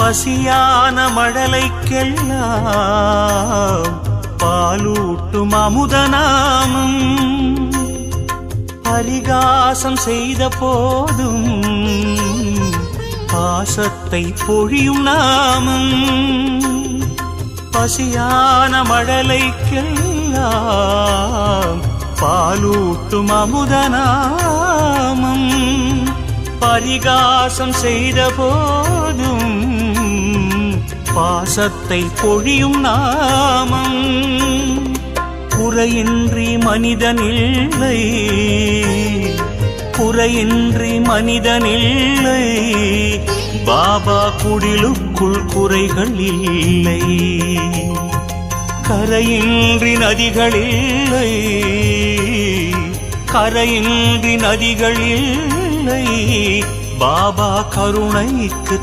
பசியான மழலைக்கெல்லாம் பாலூட்டும் அமுதநாமம் பரிகாசம் செய்த போதும் பாசத்தை பொழியும் நாமம் பசியான மழலைக்கெல்லாம் பாலூட்டும் அமுதநாமம் பரிகாசம் செய்த போதும் பாசத்தை பொழியும் நாமம் குறையின்றி மனிதனில்லை குறையின்றி மனிதனில்லை பாபா குடிலுக்குள் குறைகள் இல்லை கரையின்றி நதிகளில்லை கரையின்றி நதிகளில்லை பாபா கருணைக்கு